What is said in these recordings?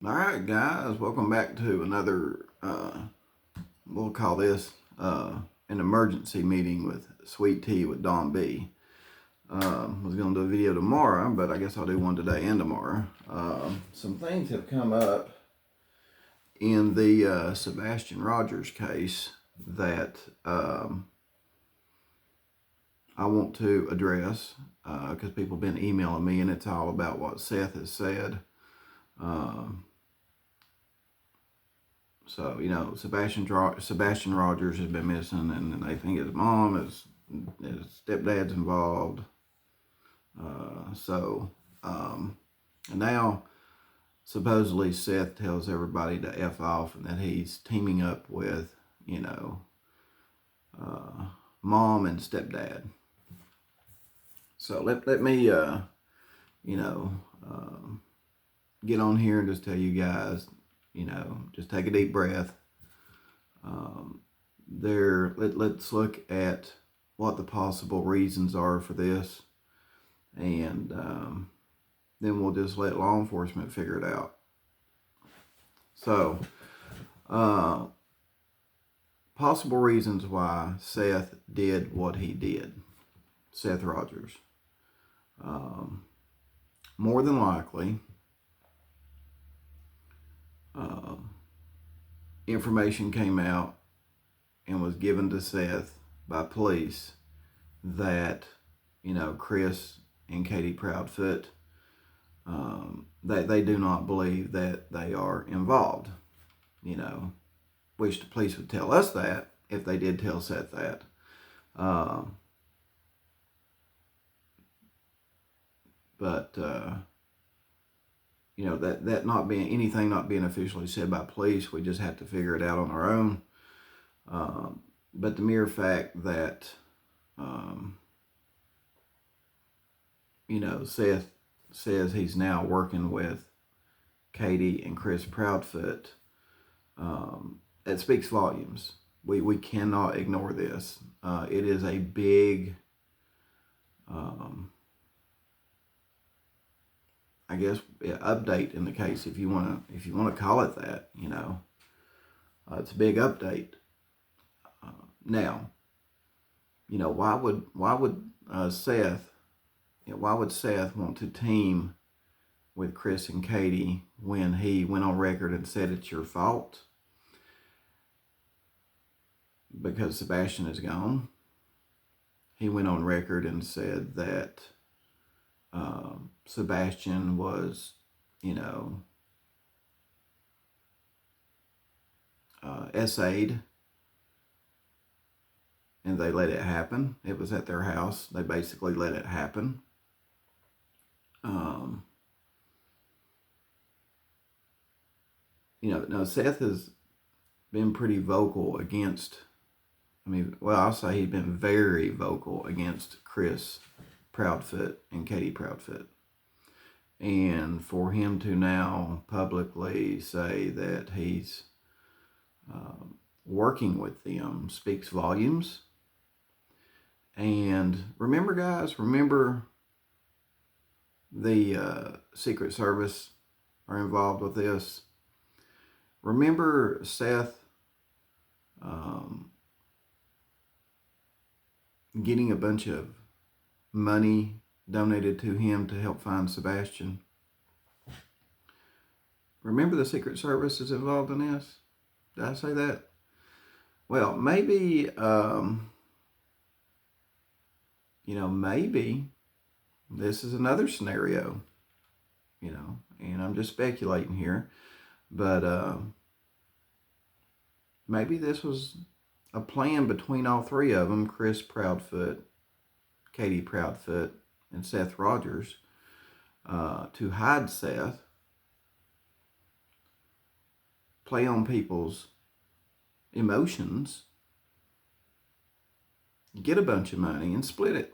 All right, guys, welcome back to another, we'll call this an emergency meeting with Sweet Tea with Don B. Was going to do a video tomorrow, but I guess I'll do one today and tomorrow. Some things have come up in the Sebastian Rogers case that I want to address because people have been emailing me, and it's all about what Seth has said. So, Sebastian Rogers has been missing, and they think his mom, his stepdad's involved. And now supposedly Seth tells everybody to F off and that he's teaming up with, mom and stepdad. So let me, get on here and just tell you guys, just take a deep breath. Let's look at what the possible reasons are for this, and then we'll just let law enforcement figure it out. So, possible reasons why Seth did what he did. Seth Rogers. More than likely, information came out and was given to Seth by police that, Chris and Katie Proudfoot, they do not believe that they are involved. Wish the police would tell us that if they did tell Seth that. That not being anything not being officially said by police, we just have to figure it out on our own. But the mere fact that Seth says he's now working with Katie and Chris Proudfoot, that speaks volumes. We cannot ignore this. It is a big, update in the case, if you want to call it that. It's a big update. Now, why would Seth want to team with Chris and Katie when he went on record and said it's your fault? Because Sebastian is gone. He went on record and said that Sebastian was, essayed, and they let it happen. It was at their house. They basically let it happen. Now Seth has been pretty vocal against, I'll say he's been very vocal against Chris Proudfoot and Katie Proudfoot. And for him to now publicly say that he's working with them speaks volumes. And remember, guys, the Secret Service are involved with this. Remember Seth getting a bunch of money donated to him to help find Sebastian. Remember the Secret Service is involved in this? Did I say that? Well, maybe, maybe this is another scenario, and I'm just speculating here, but maybe this was a plan between all three of them, Chris Proudfoot, Katie Proudfoot, and Seth Rogers, to hide Seth, play on people's emotions, get a bunch of money, and split it.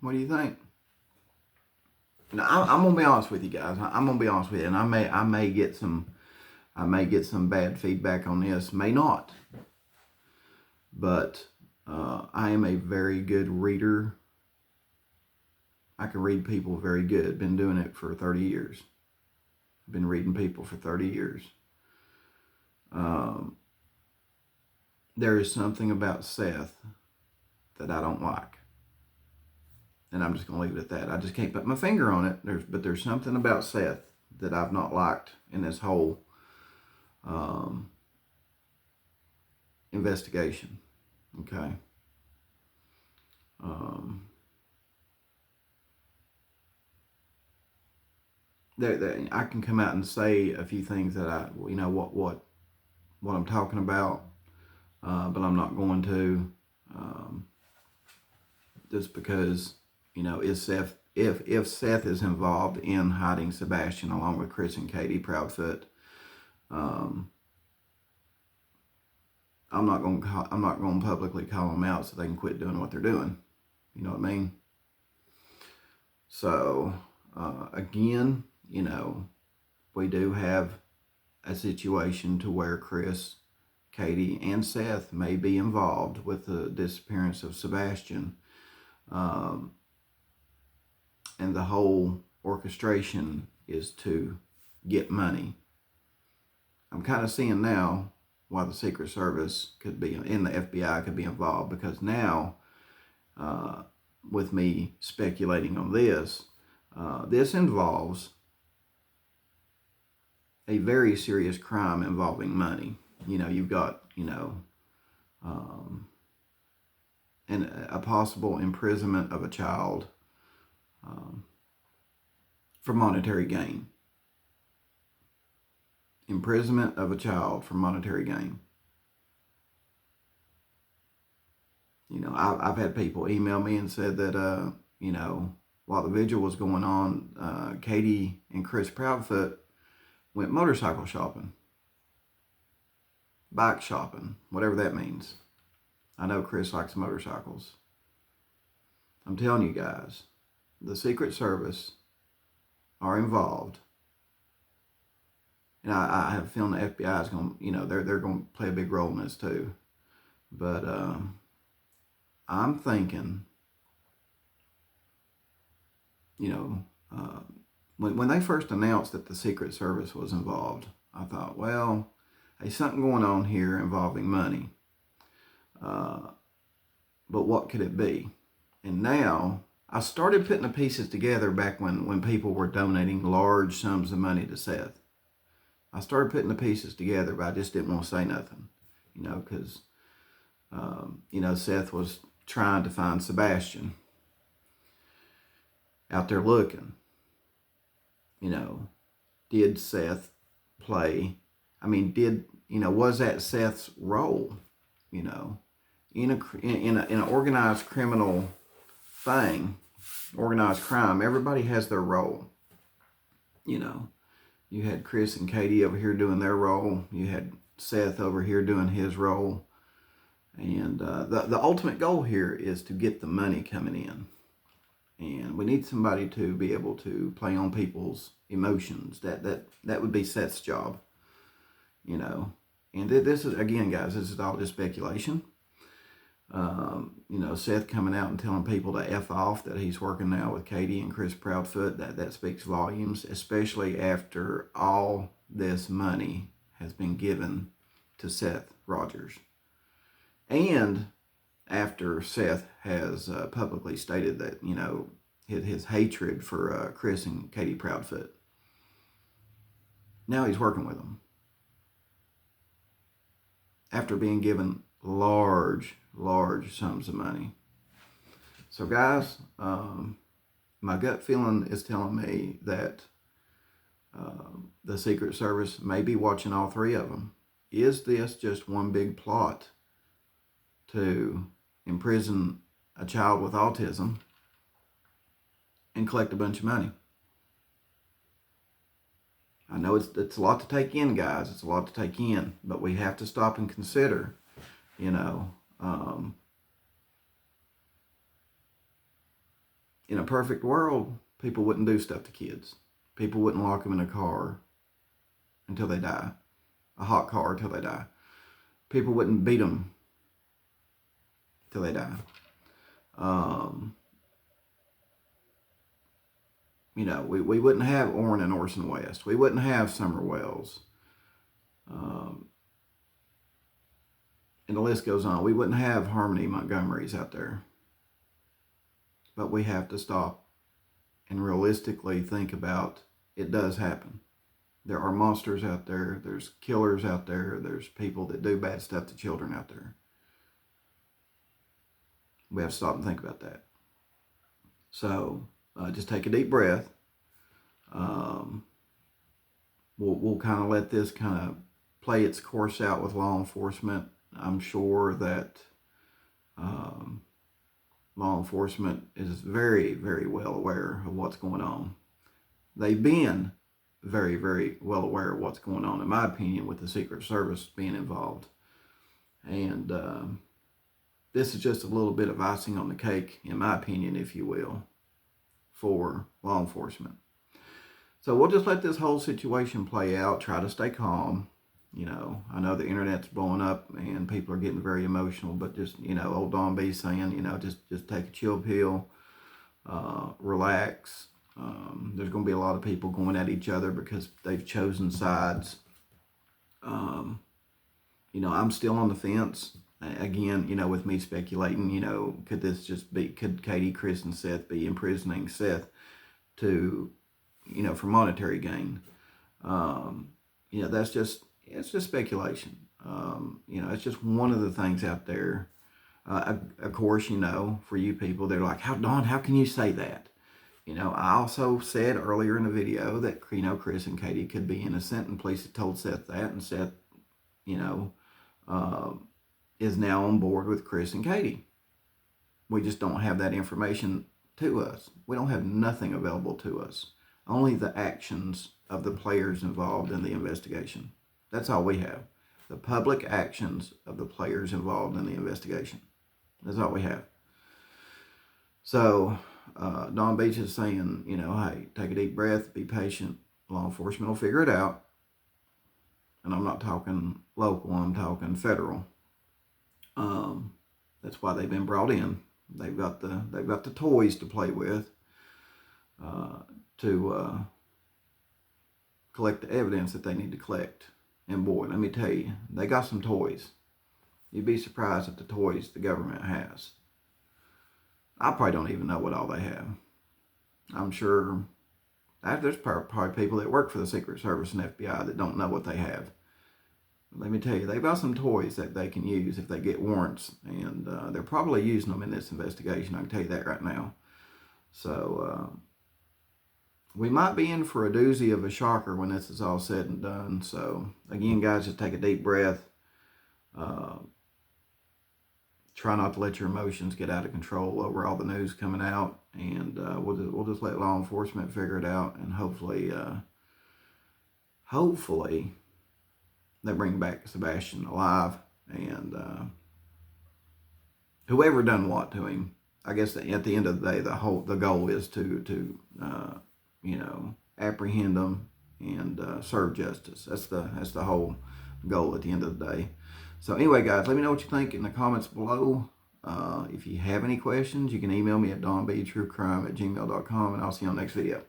What do you think? Now, I'm gonna be honest with you guys. I'm gonna be honest with you, and I may get some bad feedback on this. May not. But I am a very good reader I can read people very good. Been doing it for 30 years. Been reading people for 30 years. There is something about Seth that I don't like. And I'm just going to leave it at that. I just can't put my finger on it. But there's something about Seth that I've not liked in this whole investigation. Okay. I can come out and say a few things that what I'm talking about, but I'm not going to, just because, is Seth, if Seth is involved in hiding Sebastian along with Chris and Katie Proudfoot, I'm not going to publicly call them out so they can quit doing what they're doing. You know what I mean? So again, we do have a situation to where Chris, Katie, and Seth may be involved with the disappearance of Sebastian. And the whole orchestration is to get money. I'm kind of seeing now why the Secret Service could be, in the FBI could be involved, because now, with me speculating on this, this involves a very serious crime involving money. You've got, and a possible imprisonment of a child for monetary gain. Imprisonment of a child for monetary gain. I've had people email me and said that, while the vigil was going on, Katie and Chris Proudfoot went motorcycle shopping, bike shopping, whatever that means. I know Chris likes motorcycles. I'm telling you guys, the Secret Service are involved. And I have a feeling the FBI is going to, they're going to play a big role in this too. But I'm thinking, when they first announced that the Secret Service was involved, I thought, well, there's something going on here involving money. But what could it be? And now, I started putting the pieces together back when people were donating large sums of money to Seth. I started putting the pieces together, but I just didn't want to say nothing, because, Seth was trying to find Sebastian out there looking. Did Seth play, was that Seth's role, in an organized criminal thing, organized crime? Everybody has their role. You had Chris and Katie over here doing their role. You had Seth over here doing his role. And the ultimate goal here is to get the money coming in. And we need somebody to be able to play on people's emotions. That would be Seth's job. And this is, again, guys, this is all just speculation. Seth coming out and telling people to F off, that he's working now with Katie and Chris Proudfoot, that speaks volumes, especially after all this money has been given to Seth Rogers. And after Seth has publicly stated that, his hatred for Chris and Katie Proudfoot. Now he's working with them. After being given large sums of money. So guys, my gut feeling is telling me that the Secret Service may be watching all three of them. Is this just one big plot to imprison a child with autism and collect a bunch of money? I know it's a lot to take in, guys. It's a lot to take in, but we have to stop and consider, in a perfect world, people wouldn't do stuff to kids. People wouldn't lock them in a car until they die, a hot car until they die. People wouldn't beat them till they die. you know, we wouldn't have Orrin and Orson West. We wouldn't have Summer Wells. And the list goes on. We wouldn't have Harmony Montgomerys out there. But we have to stop and realistically think about it does happen. There are monsters out there. There's killers out there. There's people that do bad stuff to children out there. We have to stop and think about that. So just take a deep breath. We'll kind of let this kind of play its course out with law enforcement. I'm sure that law enforcement is very, very well aware of what's going on. They've been very, very well aware of what's going on, in my opinion, with the Secret Service being involved. And this is just a little bit of icing on the cake, in my opinion, if you will, for law enforcement. So we'll just let this whole situation play out, try to stay calm. You know, I know the internet's blowing up and people are getting very emotional, but just, you know, old Don B saying, you know, just take a chill pill, relax. There's going to be a lot of people going at each other because they've chosen sides. You know, I'm still on the fence. Again, you know, with me speculating, you know, could Katie, Chris, and Seth be imprisoning Seth to, you know, for monetary gain? You know, it's just speculation. You know, it's just one of the things out there. Of course, you know, for you people, they're like, Don, how can you say that? You know, I also said earlier in the video that, you know, Chris and Katie could be innocent, and police had told Seth that, and Seth, you know, is now on board with Chris and Katie. We just don't have that information to us. We don't have nothing available to us. Only the actions of the players involved in the investigation. That's all we have. The public actions of the players involved in the investigation. That's all we have. So, Don Beach is saying, you know, hey, take a deep breath, be patient. Law enforcement will figure it out. And I'm not talking local, I'm talking federal. That's why they've been brought in. They've got the toys to play with to collect the evidence that they need to collect. And boy, let me tell you, they got some toys. You'd be surprised at the toys the government has. I probably don't even know what all they have. I'm sure there's probably people that work for the Secret Service and FBI that don't know what they have. Let me tell you, they've got some toys that they can use if they get warrants, and they're probably using them in this investigation. I can tell you that right now. So we might be in for a doozy of a shocker when this is all said and done. So again, guys, just take a deep breath. Try not to let your emotions get out of control over all the news coming out, and we'll just let law enforcement figure it out, and hopefully they bring back Sebastian alive, and whoever done what to him. I guess at the end of the day, the goal is to you know, apprehend them and serve justice. That's the whole goal at the end of the day. So anyway, guys, let me know what you think in the comments below. If you have any questions, you can email me at donbtruecrime@gmail.com, and I'll see you on the next video.